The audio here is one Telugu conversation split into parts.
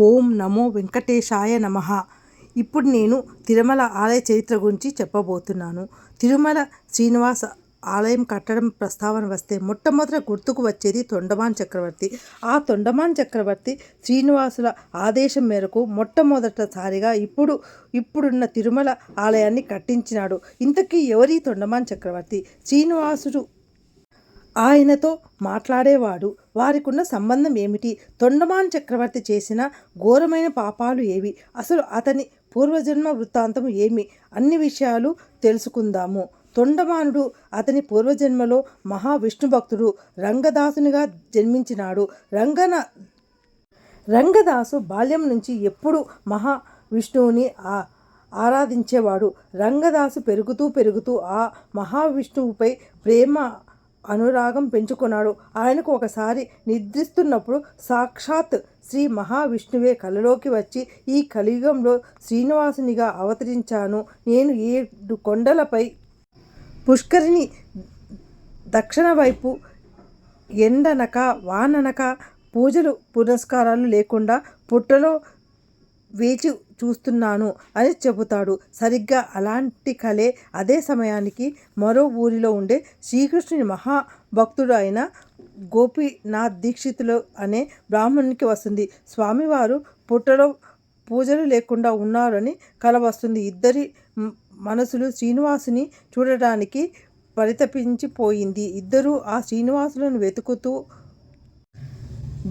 ఓం నమో వెంకటేశాయ నమః. ఇప్పుడు నేను తిరుమల ఆలయ చరిత్ర గురించి చెప్పబోతున్నాను. తిరుమల శ్రీనివాస ఆలయం కట్టడం ప్రస్తావన వస్తే మొట్టమొదట గుర్తుకు వచ్చేది తొండమాన్ చక్రవర్తి. ఆ తొండమాన్ చక్రవర్తి శ్రీనివాసుల ఆదేశం మేరకు మొట్టమొదటిసారిగా ఇప్పుడున్న తిరుమల ఆలయాన్ని కట్టించినాడు. ఇంతకీ ఎవరి తొండమాన్ చక్రవర్తి? శ్రీనివాసుడు ఆయనతో మాట్లాడేవాడు. వారికున్న సంబంధం ఏమిటి? తొండమాన్ చక్రవర్తి చేసిన ఘోరమైన పాపాలు ఏవి? అసలు అతని పూర్వజన్మ వృత్తాంతం ఏమి? అన్ని విషయాలు తెలుసుకుందాము. తొండమానుడు అతని పూర్వజన్మలో మహావిష్ణు భక్తుడు రంగదాసునిగా జన్మించినాడు. రంగదాసు బాల్యం నుంచి ఎప్పుడు మహావిష్ణువుని ఆరాధించేవాడు. రంగదాసు పెరుగుతూ ఆ మహావిష్ణువుపై ప్రేమ అనురాగం పెంచుకున్నాడు. ఆయనకు ఒకసారి నిద్రిస్తున్నప్పుడు సాక్షాత్ శ్రీ మహావిష్ణువే కలలోకి వచ్చి, ఈ కలియుగంలో శ్రీనివాసునిగా అవతరించాను. నేను 7 కొండలపై పుష్కరిణి దక్షిణ వైపు ఎండనక వాననక పూజలు పునస్కారాలు లేకుండా పుట్టలో వేచి చూస్తున్నాను అని చెబుతాడు. సరిగ్గా అలాంటి కలే అదే సమయానికి మరో ఊరిలో ఉండే శ్రీకృష్ణుని మహాభక్తుడు అయిన గోపీనాథ్ దీక్షితులు అనే బ్రాహ్మణునికి వస్తుంది. స్వామివారు పుట్టలో పూజలు లేకుండా ఉన్నారని కల వస్తుంది. ఇద్దరి మనసులు శ్రీనివాసుని చూడడానికి పరితపించిపోయింది. ఇద్దరూ ఆ శ్రీనివాసులను వెతుకుతూ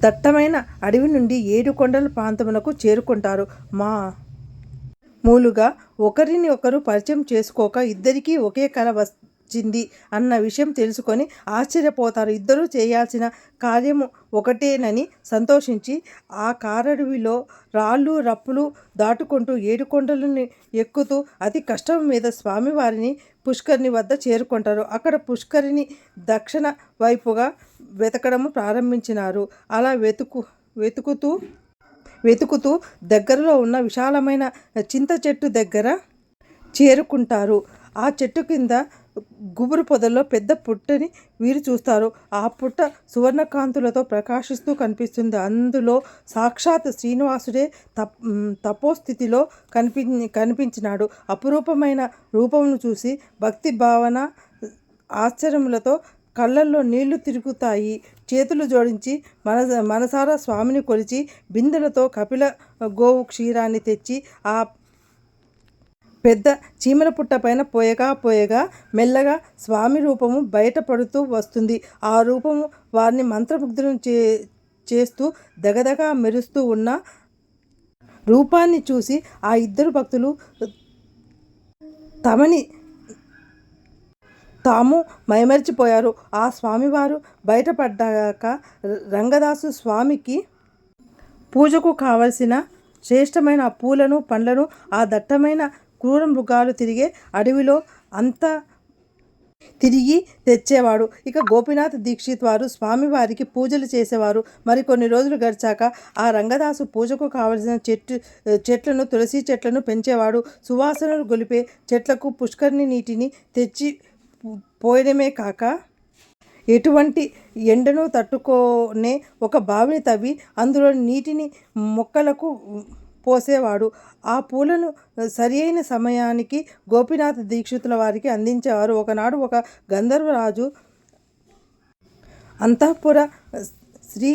దట్టమైన అడవి నుండి 7 కొండల ప్రాంతమునకు చేరుకుంటారు. మూలుగా ఒకరిని ఒకరు పరిచయం చేసుకోక ఇద్దరికీ ఒకే కల వచ్చింది అన్న విషయం తెలుసుకొని ఆశ్చర్యపోతారు. ఇద్దరూ చేయాల్సిన కార్యము ఒకటేనని సంతోషించి ఆ కారడవిలో రాళ్ళు రప్పులు దాటుకుంటూ 7 కొండలను ఎక్కుతూ అతి కష్టం మీద స్వామివారిని పుష్కరిణి వద్ద చేరుకుంటారు. అక్కడ పుష్కరిణి దక్షిణ వైపుగా వెతకడము ప్రారంభించినారు. అలా వెతుకుతూ దగ్గరలో ఉన్న విశాలమైన చింత చెట్టు దగ్గర చేరుకుంటారు. ఆ చెట్టు కింద గుబురు పొదల్లో పెద్ద పుట్టని వీరు చూస్తారు. ఆ పుట్ట సువర్ణకాంతులతో ప్రకాశిస్తూ కనిపిస్తుంది. అందులో సాక్షాత్ శ్రీనివాసుడే తపోస్థితిలో కనిపించినాడు. అపురూపమైన రూపమును చూసి భక్తి భావన ఆశ్చర్యములతో కళ్ళల్లో నీళ్లు తిరుగుతాయి. చేతులు జోడించి మనసారా స్వామిని కొలిచి బిందెలతో కపిల గోవు క్షీరాన్ని తెచ్చి ఆ పెద్ద చీమల పుట్ట పైన పోయగా మెల్లగా స్వామి రూపము బయటపడుతూ వస్తుంది. ఆ రూపము వారిని మంత్రముగ్ధులను చేస్తూ దగదగా మెరుస్తూ ఉన్న రూపాన్ని చూసి ఆ ఇద్దరు భక్తులు తమని తాము మైమరిచిపోయారు. ఆ స్వామివారు బయటపడ్డాక రంగదాసు స్వామికి పూజకు కావలసిన శ్రేష్టమైన పూలను పండ్లను ఆ దట్టమైన క్రూర మృగాలు తిరిగే అడవిలో అంతా తిరిగి తెచ్చేవాడు. ఇక గోపీనాథ్ దీక్షిత్ వారు స్వామివారికి పూజలు చేసేవారు. మరికొన్ని రోజులు గడిచాక ఆ రంగదాసు పూజకు కావలసిన చెట్లను తులసి చెట్లను పెంచేవాడు. సువాసనలు గొలిపే చెట్లకు పుష్కరిణి నీటిని తెచ్చి పోయడమే కాక ఎటువంటి ఎండను తట్టుకునే ఒక బావిని తవ్వి అందులో నీటిని మొక్కలకు పోసేవాడు. ఆ పూలను సరి అయిన సమయానికి గోపీనాథ దీక్షితుల వారికి అందించేవారు. ఒకనాడు ఒక గంధర్వరాజు అంతఃపుర స్త్రీ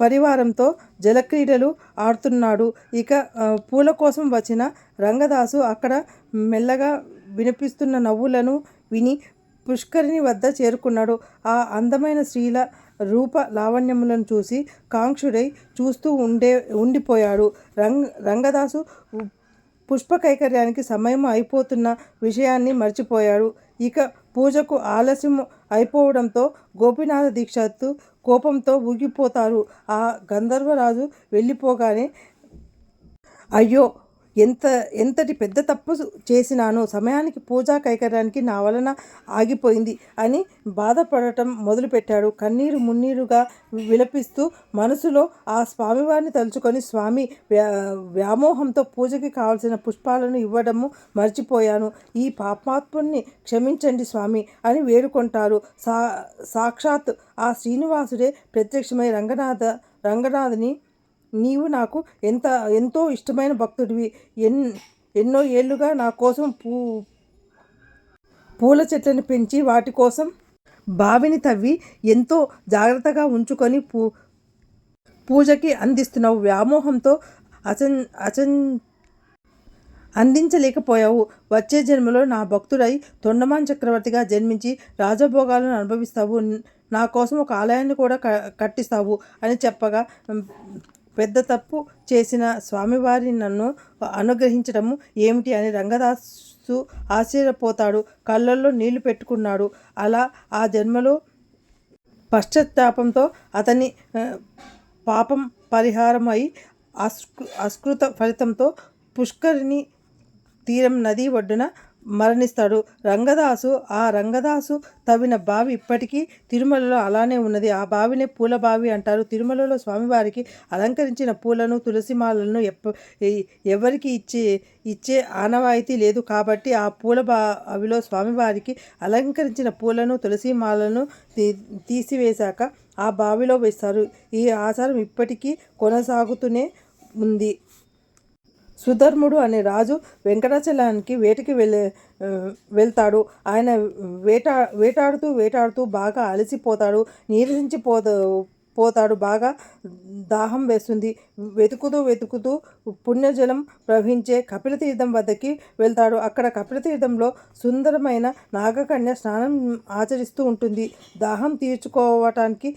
పరివారంతో జలక్రీడలు ఆడుతున్నాడు. ఇక పూల కోసం వచ్చిన రంగదాసు అక్కడ మెల్లగా వినిపిస్తున్న నవ్వులను విని పుష్కరిణి వద్ద చేరుకున్నాడు. ఆ అందమైన స్త్రీల రూప లావణ్యములను చూసి కాంక్షుడై చూస్తూ ఉండిపోయాడు. రంగదాసు పుష్ప కైకర్యానికి సమయం అయిపోతున్న విషయాన్ని మర్చిపోయాడు. ఇక పూజకు ఆలస్యం అయిపోవడంతో గోపీనాథ దీక్షిత్ కోపంతో ఊగిపోతారు. ఆ గంధర్వరాజు వెళ్ళిపోగానే అయ్యో ఎంతటి పెద్ద తప్పు చేసినాను, సమయానికి పూజా కైకర్యానికి నా వలన ఆగిపోయింది అని బాధపడటం మొదలుపెట్టాడు. కన్నీరు మున్నీరుగా విలపిస్తూ మనసులో ఆ స్వామివారిని తలుచుకొని, స్వామి వ్యామోహంతో పూజకి కావలసిన పుష్పాలను ఇవ్వడము మర్చిపోయాను, ఈ పాపాత్ముని క్షమించండి స్వామి అని వేడుకుంటారు. సాక్షాత్ ఆ శ్రీనివాసుడే ప్రత్యక్షమై రంగనాథుని నీవు నాకు ఎంతో ఇష్టమైన భక్తుడివి. ఎన్నో ఏళ్ళుగా నా కోసం పూల చెట్లను పెంచి వాటి కోసం బావిని తవ్వి ఎంతో జాగ్రత్తగా ఉంచుకొని పూజకి అందిస్తున్నావు. వ్యామోహంతో అందించలేకపోయావు. వచ్చే జన్మలో నా భక్తుడై తొండమాన్ చక్రవర్తిగా జన్మించి రాజభోగాలను అనుభవిస్తావు. నా కోసం ఒక ఆలయాన్ని కూడా కట్టిస్తావు అని చెప్పగా, పెద్ద తప్పు చేసిన స్వామివారి నన్ను అనుగ్రహించడము ఏమిటి అని రంగదాసు ఆశ్చర్యపోతాడు. కళ్ళల్లో నీళ్లు పెట్టుకున్నాడు. అలా ఆ జన్మలో పశ్చాత్తాపంతో అతని పాపం పరిహారమై అస్కృత ఫలితంతో పుష్కరిణి తీరం నది ఒడ్డున మరణిస్తాడు. రంగదాసు తవ్విన బావి ఇప్పటికీ తిరుమలలో అలానే ఉన్నది. ఆ బావినే పూల బావి అంటారు. తిరుమలలో స్వామివారికి అలంకరించిన పూలను, తులసిమాలను ఎవరికి ఇచ్చే ఆనవాయితీ లేదు. కాబట్టి ఆ పూల బావిలో స్వామివారికి అలంకరించిన పూలను, తులసిమాలను తీసివేశాక ఆ బావిలో వేస్తారు. ఈ ఆచారం ఇప్పటికీ కొనసాగుతూనే ఉంది. సుధర్ముడు అనే రాజు వెంకటాచలానికి వేటకి వెళ్తాడు. ఆయన వేటాడుతూ బాగా అలసిపోతాడు. నీరసించిపోతాడు. బాగా దాహం వేస్తుంది. వెతుకుతూ పుణ్యజలం ప్రవహించే కపిలతీర్థం వద్దకి వెళ్తాడు. అక్కడ కపిలతీర్థంలో సుందరమైన నాగకన్య స్నానం ఆచరిస్తూ ఉంటుంది. దాహం తీర్చుకోవటానికి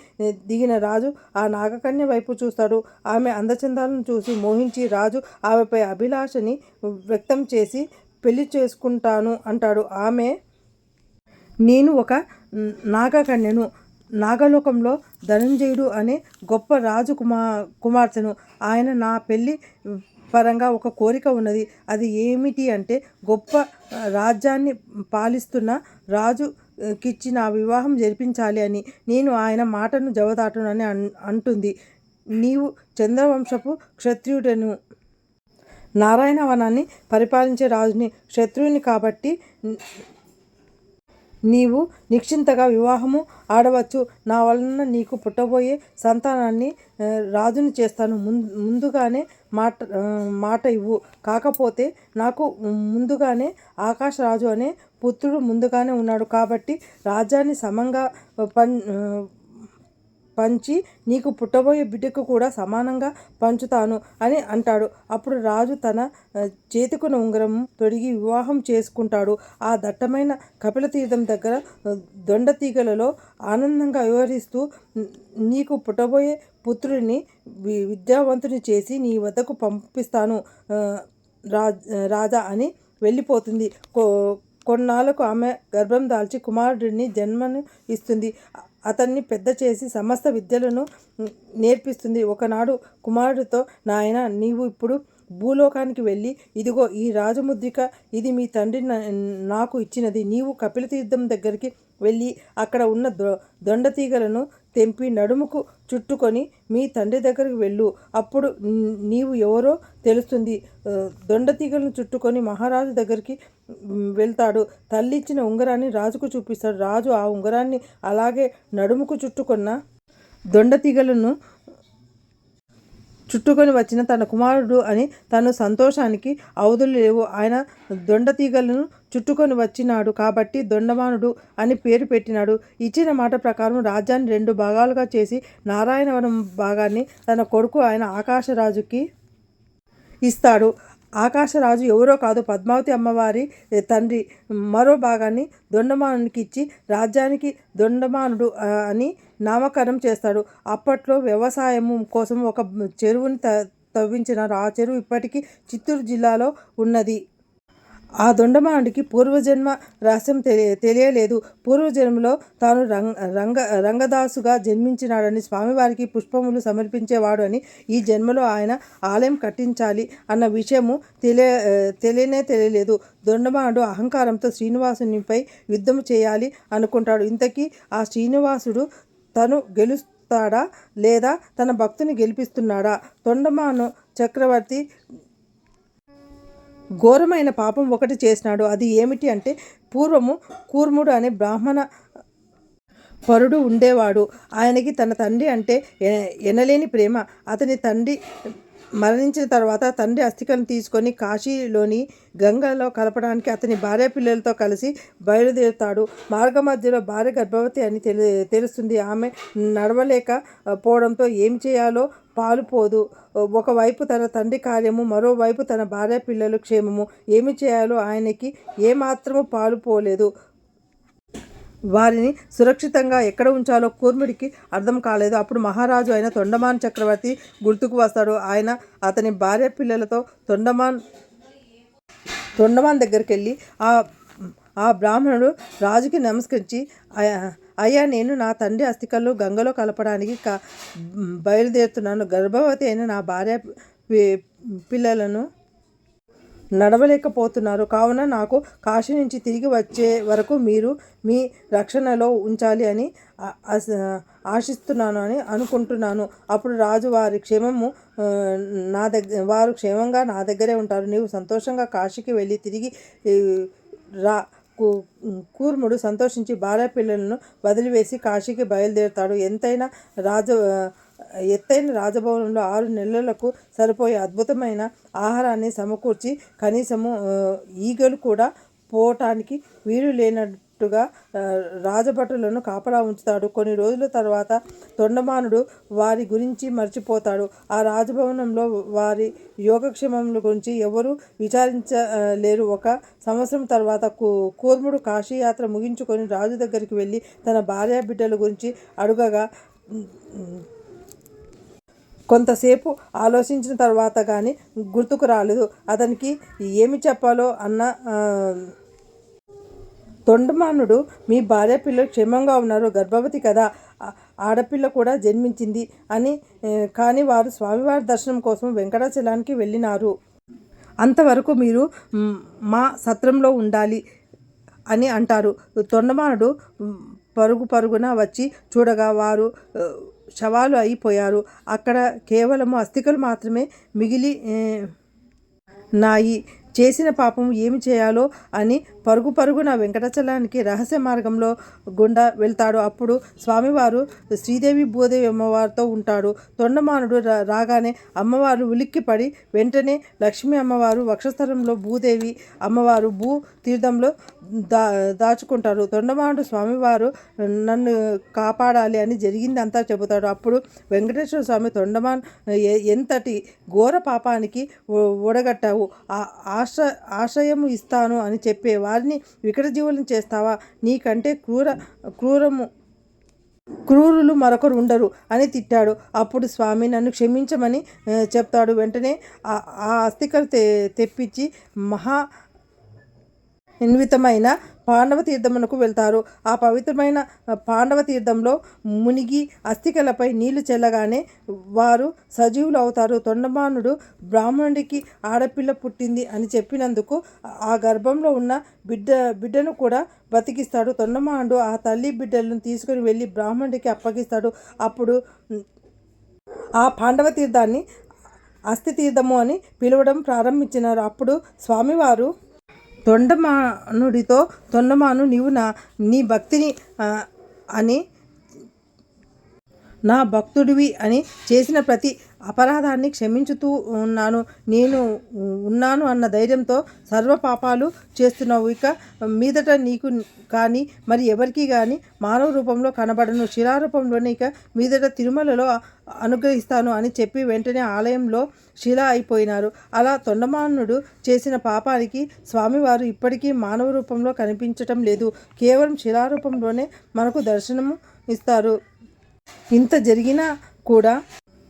దిగిన రాజు ఆ నాగకన్య వైపు చూస్తాడు. ఆమె అందచందాలను చూసి మోహించి రాజు ఆమెపై అభిలాషని వ్యక్తం చేసి పెళ్లి చేసుకుంటాను అంటాడు. ఆమె, నేను ఒక నాగకన్యను, నాగలోకంలో ధనంజయుడు అనే గొప్ప రాజు కుమార్తెను. ఆయన నా పెళ్లి పరంగా ఒక కోరిక ఉన్నది. అది ఏమిటి అంటే, గొప్ప రాజ్యాన్ని పాలిస్తున్న రాజుకిచ్చి నా వివాహం జరిపించాలి అని. నేను ఆయన మాటను జవదాటను అని అంటుంది. నీవు చంద్రవంశపు క్షత్రియుడను, నారాయణవనాన్ని పరిపాలించే రాజుని, క్షత్రియుని కాబట్టి నీవు నిశ్చింతగా వివాహము ఆడవచ్చు. నా వలన నీకు పుట్టబోయే సంతానాన్ని రాజుని చేస్తాను. ముందుగానే మాట ఇవ్వు. కాకపోతే నాకు ముందుగానే ఆకాశరాజు అనే పుత్రుడు ముందుగానే ఉన్నాడు. కాబట్టి రాజ్యాన్ని సమంగా పంచి నీకు పుట్టబోయే బిడ్డకు కూడా సమానంగా పంచుతాను అని అంటాడు. అప్పుడు రాజు తన చేతికున్న ఉంగరం తొడిగి వివాహం చేసుకుంటాడు. ఆ దట్టమైన కపిలతీర్థం దగ్గర దొండతీగలలో ఆనందంగా వివరిస్తూ, నీకు పుట్టబోయే పుత్రుడిని విద్యావంతుని చేసి నీ వద్దకు పంపిస్తాను రాజా అని వెళ్ళిపోతుంది. కొన్నాళ్లకు ఆమె గర్భం దాల్చి కుమారుడిని జన్మను ఇస్తుంది. అతన్ని పెద్ద చేసి సమస్త విద్యలను నేర్పిస్తుంది. ఒకనాడు కుమారుడితో, నాయన, నీవు ఇప్పుడు భూలోకానికి వెళ్ళి, ఇదిగో ఈ రాజముద్రిక, ఇది మీ తండ్రి నాకు ఇచ్చినది. నీవు కపిలతీర్థం దగ్గరికి వెళ్ళి అక్కడ ఉన్న దొండతీగలను తెంపి నడుముకు చుట్టుకొని మీ తండ్రి దగ్గరికి వెళ్ళు. అప్పుడు నీవు ఎవరో తెలుస్తుంది. దొండతీగలను చుట్టుకొని మహారాజు దగ్గరికి వెళ్తాడు. తల్లి ఇచ్చిన ఉంగరాన్ని రాజుకు చూపిస్తాడు. రాజు ఆ ఉంగరాన్ని అలాగే నడుముకు చుట్టుకున్న దొండతీగలను చుట్టుకొని వచ్చిన తన కుమారుడు అని తన సంతోషానికి అవధులు లేవు. ఆయన దొండతీగలను చుట్టుకొని వచ్చినాడు కాబట్టి దొండమానుడు అని పేరు పెట్టినాడు. ఇచ్చిన మాట ప్రకారం రాజ్యాన్ని 2 భాగాలుగా చేసి నారాయణవనం భాగాన్ని తన కొడుకు అయిన ఆకాశరాజుకి ఇస్తాడు. ఆకాశరాజు ఎవరో కాదు, పద్మావతి అమ్మవారి తండ్రి. మరో భాగాన్ని దొండమానునికి ఇచ్చి రాజ్యానికి దొండమానుడు అని నామకరణం చేస్తాడు. అప్పట్లో వ్యవసాయము కోసం ఒక చెరువుని తవ్వించినారు. ఆ చెరువు ఇప్పటికీ చిత్తూరు జిల్లాలో ఉన్నది. ఆ దొండమానుడికి పూర్వజన్మ రహస్యం తెలియలేదు. పూర్వజన్మలో తాను రంగదాసుగా జన్మించినాడని, స్వామివారికి పుష్పములు సమర్పించేవాడు అని, ఈ జన్మలో ఆయన ఆలయం కట్టించాలి అన్న విషయము తెలియలేదు. దొండమానుడు అహంకారంతో శ్రీనివాసునిపై యుద్ధం చేయాలి అనుకుంటాడు. ఇంతకీ ఆ శ్రీనివాసుడు తను గెలుస్తాడా లేదా తన భక్తుని గెలిపిస్తున్నాడా? తొండమాను చక్రవర్తి ఘోరమైన పాపం ఒకటి చేసినాడు. అది ఏమిటి అంటే, పూర్వము కూర్ముడు అనే పరుడు ఉండేవాడు. ఆయనకి తన తండ్రి అంటే ఎనలేని ప్రేమ. అతని తండ్రి మరణించిన తర్వాత తండ్రి అస్థికలను తీసుకొని కాశీలోని గంగలో కలపడానికి అతని భార్య పిల్లలతో కలిసి బయలుదేరుతాడు. మార్గమధ్యలో భార్య గర్భవతి అని తెలుస్తుంది. ఆమె నడవలేక పోవడంతో ఏం చేయాలో పాలుపోదు. ఒకవైపు తన తండ్రి కార్యము, మరోవైపు తన భార్య పిల్లలు క్షేమము. ఏమి చేయాలో ఆయనకి ఏమాత్రము పాలుపోలేదు. వారిని సురక్షితంగా ఎక్కడ ఉంచాలో కూర్ముడికి అర్థం కాలేదు. అప్పుడు మహారాజు అయిన తొండమాన్ చక్రవర్తి గుర్తుకు వస్తాడు. ఆయన అతని భార్య పిల్లలతో తొండమాన్ దగ్గరికి వెళ్ళి ఆ బ్రాహ్మణుడు రాజుకి నమస్కరించి, అయ్యా, నేను నా తండ్రి అస్థికలు గంగలో కలపడానికి బయలుదేరుతున్నాను. గర్భవతి అయిన నా భార్య పిల్లలను నడవలేకపోతున్నారు. కావున నాకు కాశీ నుంచి తిరిగి వచ్చే వరకు మీరు మీ రక్షణలో ఉంచాలి అని ఆశిస్తున్నాను అని అనుకుంటున్నాను. అప్పుడు రాజు, వారు క్షేమంగా నా దగ్గరే ఉంటారు. నీవు సంతోషంగా కాశీకి వెళ్ళి తిరిగి రా. కూర్ముడు సంతోషించి భార్య పిల్లలను వదిలివేసి కాశీకి బయలుదేరుతాడు. ఎత్తైన రాజభవనంలో 6 నెలలకు సరిపోయే అద్భుతమైన ఆహారాన్ని సమకూర్చి కనీసము ఈగలు కూడా పోవటానికి వీలు లేనట్టుగా రాజభటులను కాపలా ఉంచుతాడు. కొన్ని రోజుల తర్వాత తొండమానుడు వారి గురించి మర్చిపోతాడు. ఆ రాజభవనంలో వారి యోగక్షేమముల గురించి ఎవరూ విచారించలేరు. 1 సంవత్సరం తర్వాత కూర్ముడు కాశీయాత్ర ముగించుకొని రాజు దగ్గరికి వెళ్ళి తన భార్య బిడ్డల గురించి అడుగగా కొంతసేపు ఆలోచించిన తర్వాత కానీ గుర్తుకు రాలేదు. అతనికి ఏమి చెప్పాలో అన్న తొండమానుడు, మీ భార్య పిల్లలు క్షేమంగా ఉన్నారు, గర్భవతి కదా, ఆడపిల్ల కూడా జన్మించింది అని. కానీ వారు స్వామివారి దర్శనం కోసం వెంకటాచలానికి వెళ్ళినారు. అంతవరకు మీరు మా సత్రంలో ఉండాలి అని అంటారు. తొండమానుడు పరుగున వచ్చి చూడగా వారు శవాలు అయిపోయారు. అక్కడ కేవలము అస్థికలు మాత్రమే మిగిలి నాయి. చేసిన పాపం ఏమి చేయాలో అని పరుగున వెంకటాచలానికి రహస్య మార్గంలో గుండా వెళ్తాడు. అప్పుడు స్వామివారు శ్రీదేవి భూదేవి అమ్మవారితో ఉంటాడు. తొండమానుడు రాగానే అమ్మవారు ఉలిక్కిపడి వెంటనే లక్ష్మీ అమ్మవారు వక్షస్థలంలో, భూదేవి అమ్మవారు భూ తీర్థంలో దాచుకుంటారు. తొండమానుడు స్వామివారు నన్ను కాపాడాలి అని జరిగిందంతా చెబుతాడు. అప్పుడు వెంకటేశ్వర స్వామి, తొండమాన్, ఎంతటి ఘోర పాపానికి ఒడగట్టావు, ఆశ్రయము ఇస్తాను అని చెప్పే వారిని వికటజీవులను చేస్తావా? నీకంటే క్రూరులు మరొకరు ఉండరు అని తిట్టాడు. అప్పుడు స్వామి నన్ను క్షమించమని చెప్తాడు. వెంటనే ఆ అస్థికలు తెప్పించి అన్వితమైన పాండవ తీర్థమునకు వెళ్తారు. ఆ పవిత్రమైన పాండవ తీర్థంలో మునిగి అస్థికలపై నీళ్లు చెల్లగానే వారు సజీవులు అవుతారు. తొండమానుడు బ్రాహ్మణుడికి ఆడపిల్ల పుట్టింది అని చెప్పినందుకు ఆ గర్భంలో ఉన్న బిడ్డను కూడా బతికిస్తాడు. తొండమానుడు ఆ తల్లి బిడ్డలను తీసుకుని వెళ్ళి బ్రాహ్మణుడికి అప్పగిస్తాడు. అప్పుడు ఆ పాండవ తీర్థాన్ని అస్థి తీర్థము అని పిలవడం ప్రారంభించినారు. అప్పుడు స్వామివారు తొండమానుడితో, తొండమాను, నీవు నీ భక్తిని అని, నా భక్తుడివి అని చేసిన ప్రతి అపరాధాన్ని క్షమించుతూ నేను ఉన్నాను అన్న ధైర్యంతో సర్వ పాపాలు చేస్తున్నావు. ఇక మీదట నీకు కానీ మరి ఎవరికి కానీ మానవ రూపంలో కనబడను, శిలారూపంలోనే ఇక మీదట తిరుమలలో అనుగ్రహిస్తాను అని చెప్పి వెంటనే ఆలయంలో శిల అయిపోయినారు. అలా తొండమానుడు చేసిన పాపానికి స్వామివారు ఇప్పటికీ మానవ రూపంలో కనిపించటం లేదు. కేవలం శిలారూపంలోనే మనకు దర్శనము ఇస్తారు. ఇంత జరిగినా కూడా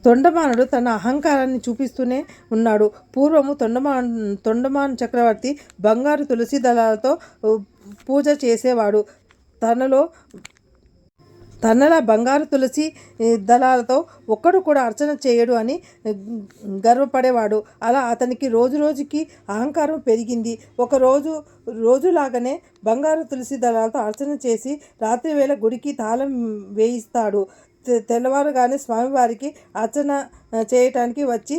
తొండమానుడు తన అహంకారాన్ని చూపిస్తూనే ఉన్నాడు. పూర్వము తొండమాన్ చక్రవర్తి బంగారు తులసి దళాలతో పూజ చేసేవాడు. తనలా బంగారు తులసి దళాలతో ఒక్కడు కూడా అర్చన చేయడు అని గర్వపడేవాడు. అలా అతనికి రోజుకి అహంకారం పెరిగింది. రోజులాగానే బంగారు తులసి దళాలతో అర్చన చేసి రాత్రివేళ గుడికి తాళం వేయిస్తాడు. తెల్లవారుగానే స్వామివారికి అర్చన చేయటానికి వచ్చి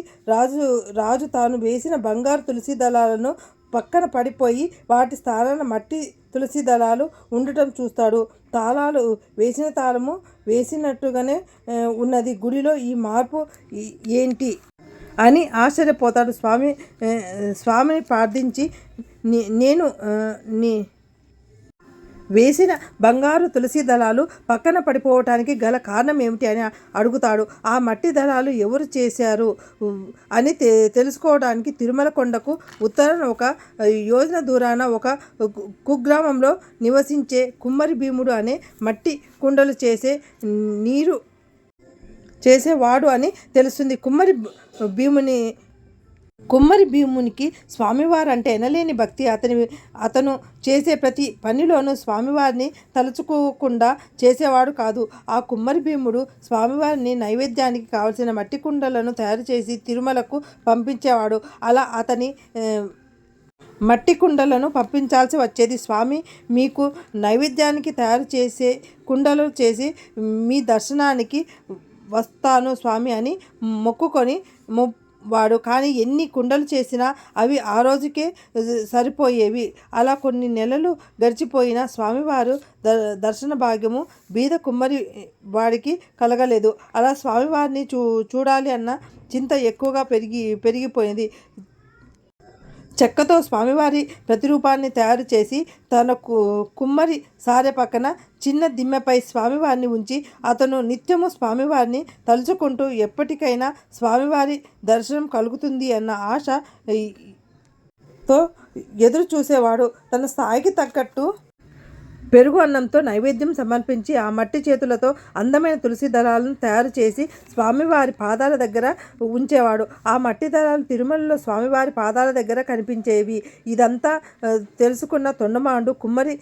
రాజు తాను వేసిన బంగారు తులసి దళాలను పక్కన పడిపోయి వాటి స్థానాన మట్టి తులసి దళాలు ఉండటం చూస్తాడు. తాళాలు వేసిన తాళము వేసినట్టుగానే ఉన్నది. గుడిలో ఈ మార్పు ఏంటి అని ఆశ్చర్యపోతాడు. స్వామిని ప్రార్థించి నేను వేసిన బంగారు తులసి దళాలు పక్కన పడిపోవటానికి గల కారణం ఏమిటి అని అడుగుతాడు. ఆ మట్టి దళాలు ఎవరు చేశారు అని తెలుసుకోవడానికి తిరుమల కొండకు ఉత్తరాన ఒక యోజన దూరాన ఒక కుగ్రామంలో నివసించే కుమ్మరి భీముడు అనే మట్టి కుండలు నీరు చేసేవాడు అని తెలుస్తుంది. కుమ్మరి భీమునికి స్వామివారు అంటే ఎనలేని భక్తి. అతను చేసే ప్రతి పనిలోనూ స్వామివారిని తలుచుకోకుండా చేసేవాడు కాదు. ఆ కుమ్మరి భీముడు స్వామివారిని నైవేద్యానికి కావలసిన మట్టి కుండలను తయారు చేసి తిరుమలకు పంపించేవాడు. అలా అతని మట్టి కుండలను పంపించాల్సి వచ్చేది. స్వామి, మీకు నైవేద్యానికి తయారు చేసే కుండలు చేసి మీ దర్శనానికి వస్తాను స్వామి అని మొక్కుకొని వాడు. కానీ ఎన్ని కుండలు చేసినా అవి ఆ రోజుకే సరిపోయేవి. అలా కొన్ని నెలలు గడిచిపోయినా స్వామివారు దర్శన భాగ్యము బీద కుమ్మరి వాడికి కలగలేదు. అలా స్వామివారిని చూడాలి అన్న చింత ఎక్కువగా పెరిగిపోయింది. చెక్కతో స్వామివారి ప్రతిరూపాన్ని తయారు చేసి తన కుమ్మరి సారె పక్కన చిన్న దిమ్మెపై స్వామివారిని ఉంచి అతను నిత్యము స్వామివారిని తలుచుకుంటూ ఎప్పటికైనా స్వామివారి దర్శనం కలుగుతుంది అన్న ఆశతో ఎదురు చూసేవాడు. తన స్థాయికి తగ్గట్టు పెరుగు అన్నంతో నైవేద్యం సమర్పించి ఆ మట్టి చేతులతో అందమైన తులసి దళాలను తయారు చేసి స్వామివారి పాదాల దగ్గర ఉంచేవాడు. ఆ మట్టి దళాలు తిరుమలలో స్వామివారి పాదాల దగ్గర కనిపించేవి. ఇదంతా తెలుసుకున్న తొండమాండు కుమ్మరి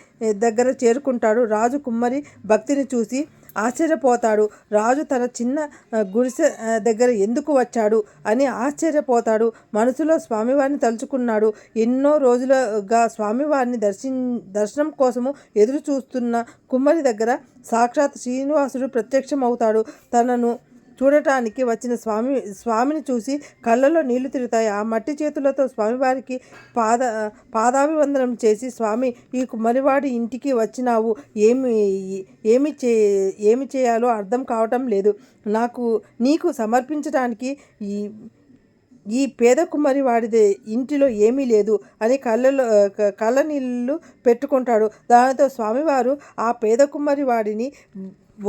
దగ్గర చేరుకుంటాడు. రాజు కుమ్మరి భక్తిని చూసి ఆశ్చర్యపోతాడు. రాజు తన చిన్న గుడిసె దగ్గర ఎందుకు వచ్చాడు అని ఆశ్చర్యపోతాడు. మనసులో స్వామివారిని తలుచుకున్నాడు. ఎన్నో రోజులుగా స్వామివారిని దర్శనం కోసము ఎదురు చూస్తున్న కుమ్మరి దగ్గర సాక్షాత్ శ్రీనివాసుడు ప్రత్యక్షమవుతాడు. తనను చూడటానికి వచ్చిన స్వామిని చూసి కళ్ళలో నీళ్లు తిరుగుతాయి. ఆ మట్టి చేతులతో స్వామివారికి పాదాభివందనం చేసి, స్వామి, ఈ కుమ్మరివాడి ఇంటికి వచ్చినావు, ఏమి చేయాలో అర్థం కావటం లేదు. నీకు సమర్పించడానికి ఈ పేద కుమ్మరి వాడిదే ఇంటిలో ఏమీ లేదు అని కళ్ళ నీళ్ళు పెట్టుకుంటాడు. దానితో స్వామివారు ఆ పేద కుమ్మరి వాడిని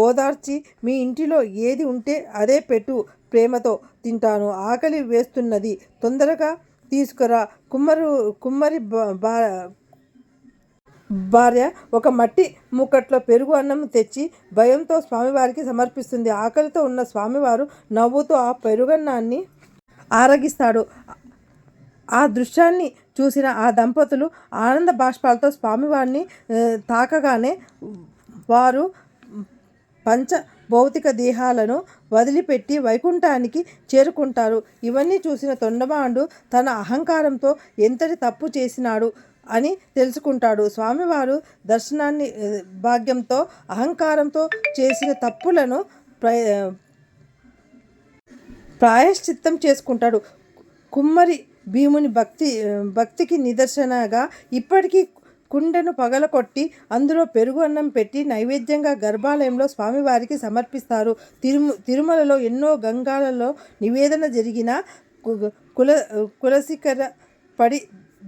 ఓదార్చి, మీ ఇంటిలో ఏది ఉంటే అదే పెట్టు, ప్రేమతో తింటాను, ఆకలి వేస్తున్నది, తొందరగా తీసుకురా. కుమ్మరి భార్య ఒక మట్టి మూకట్లో పెరుగు అన్నం తెచ్చి భయంతో స్వామివారికి సమర్పిస్తుంది. ఆకలితో ఉన్న స్వామివారు నవ్వుతూ ఆ పెరుగన్నాన్ని ఆరగిస్తాడు. ఆ దృశ్యాన్ని చూసిన ఆ దంపతులు ఆనంద బాష్పాలతో స్వామివారిని తాకగానే వారు పంచ భౌతిక దేహాలను వదిలిపెట్టి వైకుంఠానికి చేరుకుంటారు. ఇవన్నీ చూసిన తొండమాండు తన అహంకారంతో ఎంతటి తప్పు చేసినాడు అని తెలుసుకుంటాడు. స్వామివారు దర్శనాన్ని భాగ్యంతో అహంకారంతో చేసిన తప్పులను ప్రాయశ్చిత్తం చేసుకుంటాడు. కుమ్మరి భీముని భక్తికి నిదర్శనగా ఇప్పటికీ కుండను పగలకొట్టి అందులో పెరుగు అన్నం పెట్టి నైవేద్యంగా గర్భాలయంలో స్వామివారికి సమర్పిస్తారు. తిరుమలలో ఎన్నో గంగాలలో నివేదన జరిగిన కులశిఖర పడి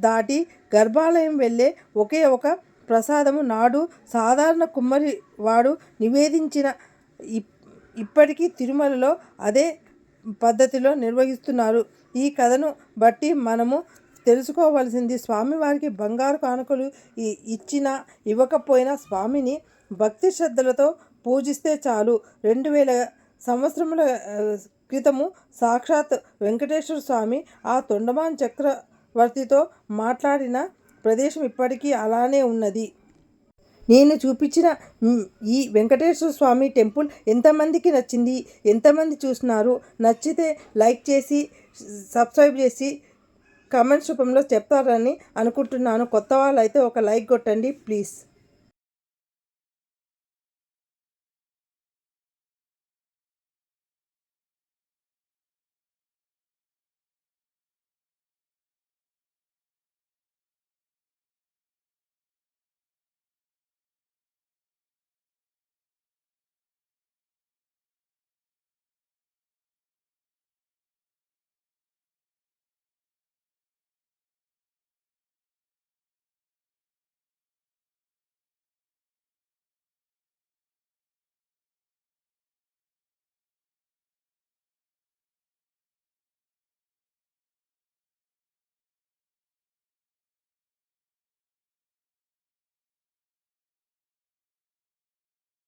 దాటి గర్భాలయం వెళ్ళే ఒకే ఒక ప్రసాదము నాడు సాధారణ కుమ్మరి వాడు నివేదించిన ఇప్పటికీ తిరుమలలో అదే పద్ధతిలో నిర్వహిస్తున్నారు. ఈ కథను బట్టి మనము తెలుసుకోవలసింది, స్వామివారికి బంగారు కానుకలు ఇచ్చినా ఇవ్వకపోయినా స్వామిని భక్తి శ్రద్ధలతో పూజిస్తే చాలు. 2000 సంవత్సరముల క్రితము సాక్షాత్ వెంకటేశ్వర స్వామి ఆ తొండమాన్ చక్రవర్తితో మాట్లాడిన ప్రదేశం ఇప్పటికీ అలానే ఉన్నది. నేను చూపించిన ఈ వెంకటేశ్వర స్వామి టెంపుల్ ఎంతమందికి నచ్చింది, ఎంతమంది చూసినారు? నచ్చితే లైక్ చేసి సబ్స్క్రైబ్ చేసి కామెంట్స్ రూపంలో చెప్తారని అనుకుంటున్నాను. కొత్త వాళ్ళు అయితే ఒక లైక్ కొట్టండి ప్లీజ్.